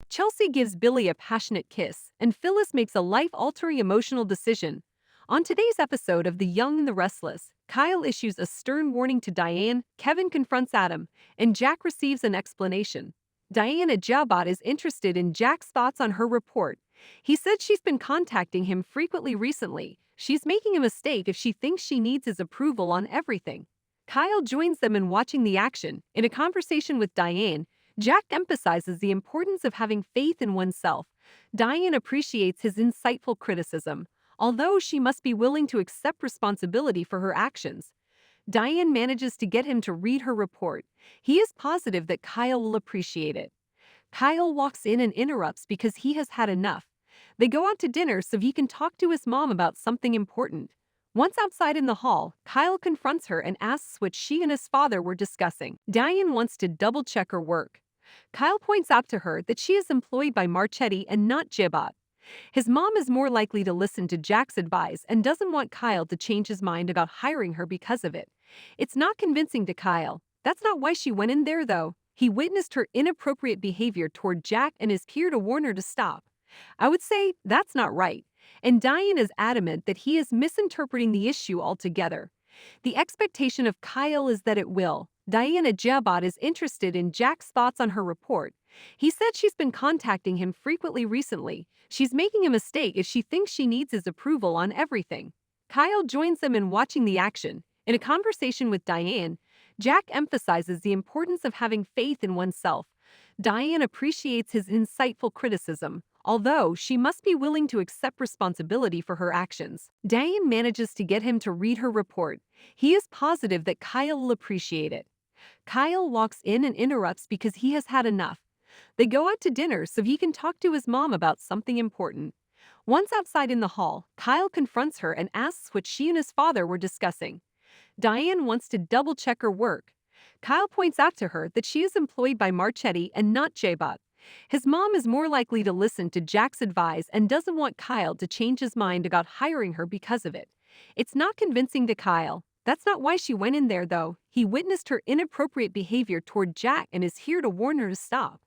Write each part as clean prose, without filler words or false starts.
Chelsea gives Billy a passionate kiss, and Phyllis makes a life-altering emotional decision. On today's episode of The Young and the Restless, Kyle issues a stern warning to Diane, Kevin confronts Adam, and Jack receives an explanation. Diana Jabot is interested in Jack's thoughts on her report. He said she's been contacting him frequently recently. She's making a mistake if she thinks she needs his approval on everything. Kyle joins them in watching the action. In a conversation with Diane, Jack emphasizes the importance of having faith in oneself. Diane appreciates his insightful criticism, although she must be willing to accept responsibility for her actions. Diane manages to get him to read her report. He is positive that Kyle will appreciate it. Kyle walks in and interrupts because he has had enough. They go out to dinner so he can talk to his mom about something important. Once outside in the hall, Kyle confronts her and asks what she and his father were discussing. Diane wants to double-check her work. Kyle points out to her that she is employed by Marchetti and not Jibot. His mom is more likely to listen to Jack's advice and doesn't want Kyle to change his mind about hiring her because of it. It's not convincing to Kyle. That's not why she went in there, though. He witnessed her inappropriate behavior toward Jack and is here to warn her to stop. I would say that's not right. And Diane is adamant that he is misinterpreting the issue altogether. The expectation of Kyle is that it will. Diana Jabot is interested in Jack's thoughts on her report. He said she's been contacting him frequently recently. She's making a mistake if she thinks she needs his approval on everything. Kyle joins them in watching the action. In a conversation with Diane, Jack emphasizes the importance of having faith in oneself. Diane appreciates his insightful criticism, although she must be willing to accept responsibility for her actions. Diane manages to get him to read her report. He is positive that Kyle will appreciate it. Kyle walks in and interrupts because he has had enough. They go out to dinner so he can talk to his mom about something important. Once outside in the hall, Kyle confronts her and asks what she and his father were discussing. Diane wants to double-check her work. Kyle points out to her that she is employed by Marchetti and not Jabot. His mom is more likely to listen to Jack's advice and doesn't want Kyle to change his mind about hiring her because of it. It's not convincing to Kyle. That's not why she went in there, though. He witnessed her inappropriate behavior toward Jack and is here to warn her to stop.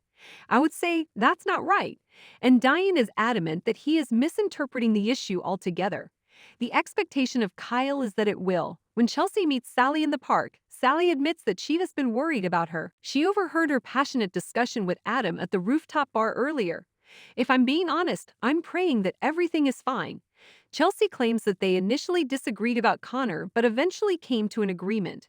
I would say that's not right. And Diane is adamant that he is misinterpreting the issue altogether. The expectation of Kyle is that it will. When Chelsea meets Sally in the park, Sally admits that she has been worried about her. She overheard her passionate discussion with Adam at the rooftop bar earlier. If I'm being honest, I'm praying that everything is fine. Chelsea claims that they initially disagreed about Connor but eventually came to an agreement.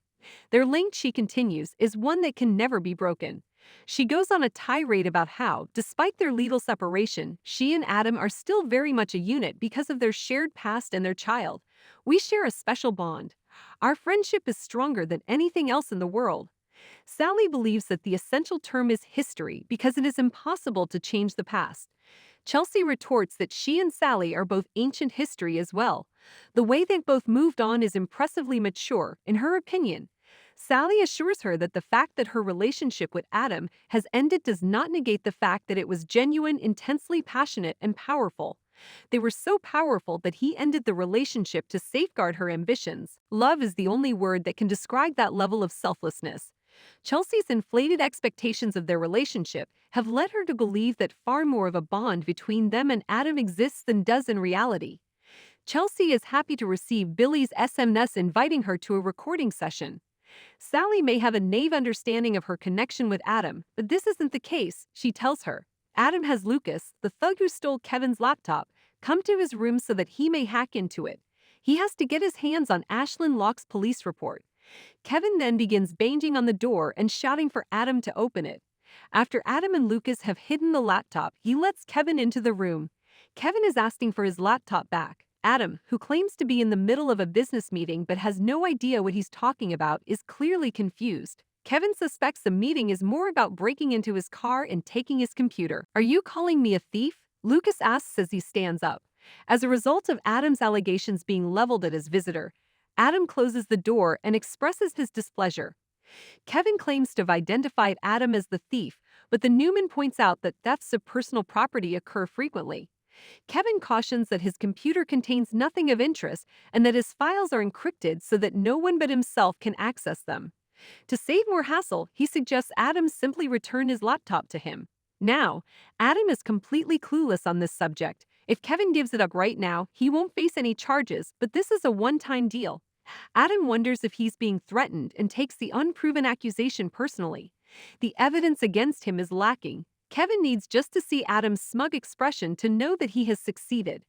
Their link, she continues, is one that can never be broken. She goes on a tirade about how, despite their legal separation, she and Adam are still very much a unit because of their shared past and their child. We share a special bond. Our friendship is stronger than anything else in the world. Sally believes that the essential term is history because it is impossible to change the past. Chelsea retorts that she and Sally are both ancient history as well. The way they've both moved on is impressively mature, in her opinion. Sally assures her that the fact that her relationship with Adam has ended does not negate the fact that it was genuine, intensely passionate, and powerful. They were so powerful that he ended the relationship to safeguard her ambitions. Love is the only word that can describe that level of selflessness. Chelsea's inflated expectations of their relationship have led her to believe that far more of a bond between them and Adam exists than does in reality. Chelsea is happy to receive Billy's SMS inviting her to a recording session. Sally may have a naive understanding of her connection with Adam, but this isn't the case, she tells her. Adam has Lucas, the thug who stole Kevin's laptop, come to his room so that he may hack into it. He has to get his hands on Ashlyn Locke's police report. Kevin then begins banging on the door and shouting for Adam to open it. After Adam and Lucas have hidden the laptop, he lets Kevin into the room. Kevin is asking for his laptop back. Adam, who claims to be in the middle of a business meeting but has no idea what he's talking about, is clearly confused. Kevin suspects the meeting is more about breaking into his car and taking his computer. "Are you calling me a thief?" Lucas asks as he stands up. As a result of Adam's allegations being leveled at his visitor, Adam closes the door and expresses his displeasure. Kevin claims to have identified Adam as the thief, but the Newman points out that thefts of personal property occur frequently. Kevin cautions that his computer contains nothing of interest and that his files are encrypted so that no one but himself can access them. To save more hassle, he suggests Adam simply return his laptop to him. Now, Adam is completely clueless on this subject. If Kevin gives it up right now, he won't face any charges, but this is a one-time deal. Adam wonders if he's being threatened and takes the unproven accusation personally. The evidence against him is lacking. Kevin needs just to see Adam's smug expression to know that he has succeeded.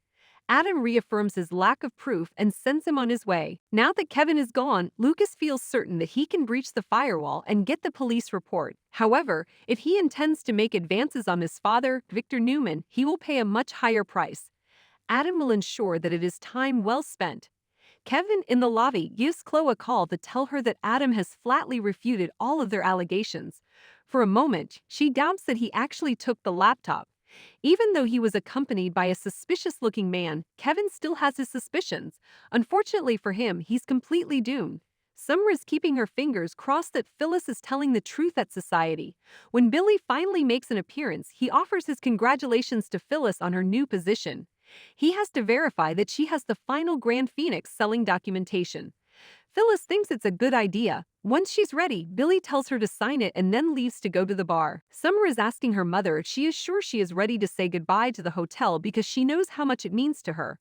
Adam reaffirms his lack of proof and sends him on his way. Now that Kevin is gone, Lucas feels certain that he can breach the firewall and get the police report. However, if he intends to make advances on his father, Victor Newman, he will pay a much higher price. Adam will ensure that it is time well spent. Kevin, in the lobby, gives Chloe a call to tell her that Adam has flatly refuted all of their allegations. For a moment, she doubts that he actually took the laptop. Even though he was accompanied by a suspicious-looking man, Kevin still has his suspicions. Unfortunately for him, he's completely doomed. Summer is keeping her fingers crossed that Phyllis is telling the truth at society. When Billy finally makes an appearance, he offers his congratulations to Phyllis on her new position. He has to verify that she has the final Grand Phoenix selling documentation. Phyllis thinks it's a good idea. Once she's ready, Billy tells her to sign it and then leaves to go to the bar. Summer is asking her mother if she is sure she is ready to say goodbye to the hotel because she knows how much it means to her.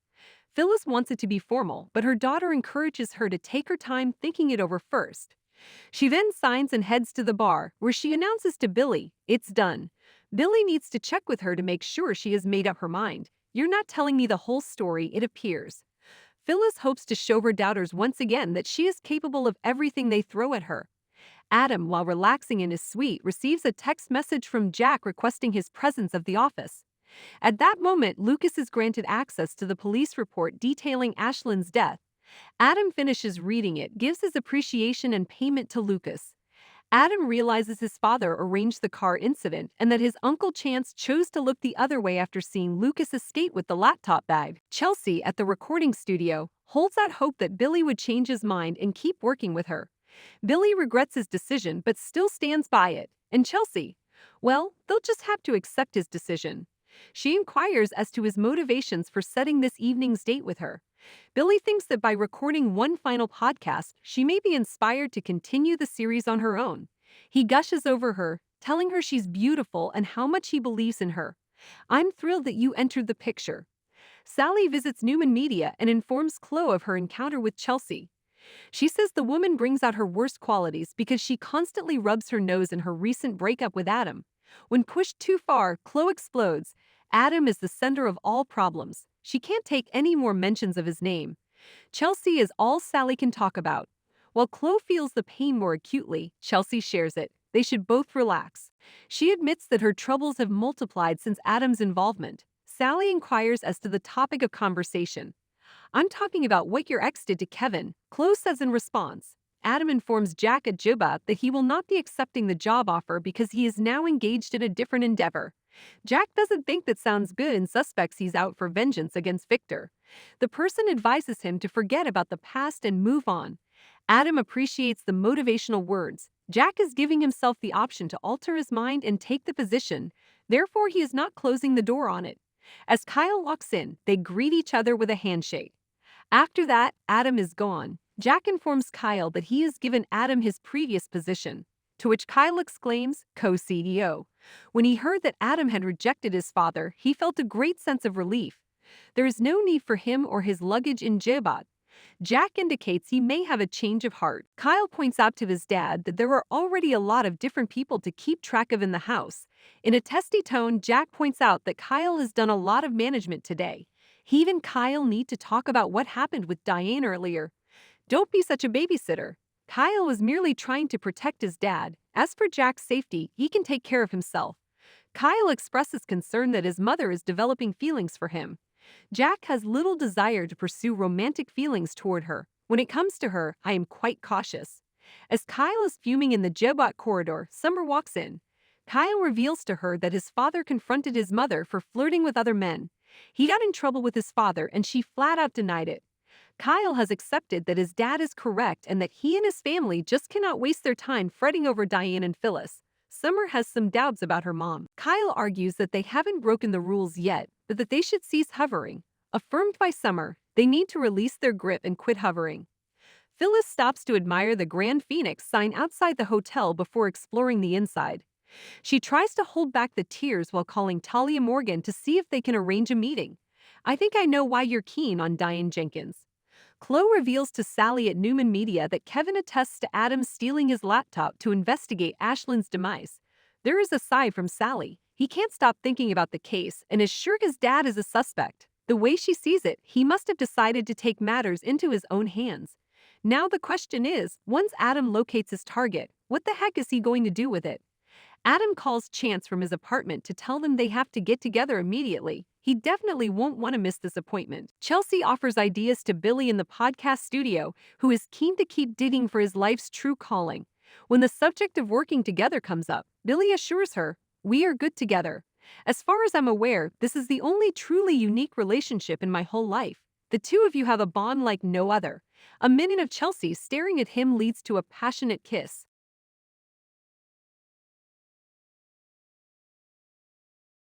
Phyllis wants it to be formal, but her daughter encourages her to take her time thinking it over first. She then signs and heads to the bar, where she announces to Billy, "It's done." Billy needs to check with her to make sure she has made up her mind. "You're not telling me the whole story," it appears. Phyllis hopes to show her doubters once again that she is capable of everything they throw at her. Adam, while relaxing in his suite, receives a text message from Jack requesting his presence at the office. At that moment, Lucas is granted access to the police report detailing Ashlyn's death. Adam finishes reading it, gives his appreciation and payment to Lucas. Adam realizes his father arranged the car incident and that his uncle Chance chose to look the other way after seeing Lucas escape with the laptop bag. Chelsea, at the recording studio, holds out hope that Billy would change his mind and keep working with her. Billy regrets his decision but still stands by it. And Chelsea? Well, they'll just have to accept his decision. She inquires as to his motivations for setting this evening's date with her. Billy thinks that by recording one final podcast, she may be inspired to continue the series on her own. He gushes over her, telling her she's beautiful and how much he believes in her. "I'm thrilled that you entered the picture." Sally visits Newman Media and informs Chloe of her encounter with Chelsea. She says the woman brings out her worst qualities because she constantly rubs her nose in her recent breakup with Adam. When pushed too far, Chloe explodes. Adam is the center of all problems. She can't take any more mentions of his name. Chelsea is all Sally can talk about. While Chloe feels the pain more acutely, Chelsea shares it. They should both relax. She admits that her troubles have multiplied since Adam's involvement. Sally inquires as to the topic of conversation. "I'm talking about what your ex did to Kevin," Chloe says in response. Adam informs Jack at Jiba that he will not be accepting the job offer because he is now engaged in a different endeavor. Jack doesn't think that sounds good and suspects he's out for vengeance against Victor. The person advises him to forget about the past and move on. Adam appreciates the motivational words. Jack is giving himself the option to alter his mind and take the position, therefore he is not closing the door on it. As Kyle walks in, they greet each other with a handshake. After that, Adam is gone. Jack informs Kyle that he has given Adam his previous position, to which Kyle exclaims, "Co-CEO." When he heard that Adam had rejected his father, he felt a great sense of relief. There is no need for him or his luggage in Jebat. Jack indicates he may have a change of heart. Kyle points out to his dad that there are already a lot of different people to keep track of in the house. In a testy tone, Jack points out that Kyle has done a lot of management today. He and Kyle need to talk about what happened with Diane earlier. "Don't be such a babysitter." Kyle was merely trying to protect his dad. As for Jack's safety, he can take care of himself. Kyle expresses concern that his mother is developing feelings for him. Jack has little desire to pursue romantic feelings toward her. "When it comes to her, I am quite cautious." As Kyle is fuming in the Jebot corridor, Summer walks in. Kyle reveals to her that his father confronted his mother for flirting with other men. He got in trouble with his father and she flat out denied it. Kyle has accepted that his dad is correct and that he and his family just cannot waste their time fretting over Diane and Phyllis. Summer has some doubts about her mom. Kyle argues that they haven't broken the rules yet, but that they should cease hovering. Affirmed by Summer, they need to release their grip and quit hovering. Phyllis stops to admire the Grand Phoenix sign outside the hotel before exploring the inside. She tries to hold back the tears while calling Talia Morgan to see if they can arrange a meeting. I think I know why you're keen on Diane Jenkins. Chloe reveals to Sally at Newman Media that Kevin attests to Adam stealing his laptop to investigate Ashlyn's demise. There is a sigh from Sally. He can't stop thinking about the case and is sure his dad is a suspect. The way she sees it, he must have decided to take matters into his own hands. Now the question is, once Adam locates his target, what the heck is he going to do with it? Adam calls Chance from his apartment to tell them they have to get together immediately. He definitely won't want to miss this appointment. Chelsea offers ideas to Billy in the podcast studio, who is keen to keep digging for his life's true calling. When the subject of working together comes up, Billy assures her, "We are good together. As far as I'm aware, this is the only truly unique relationship in my whole life. The two of you have a bond like no other." A minute of Chelsea staring at him leads to a passionate kiss.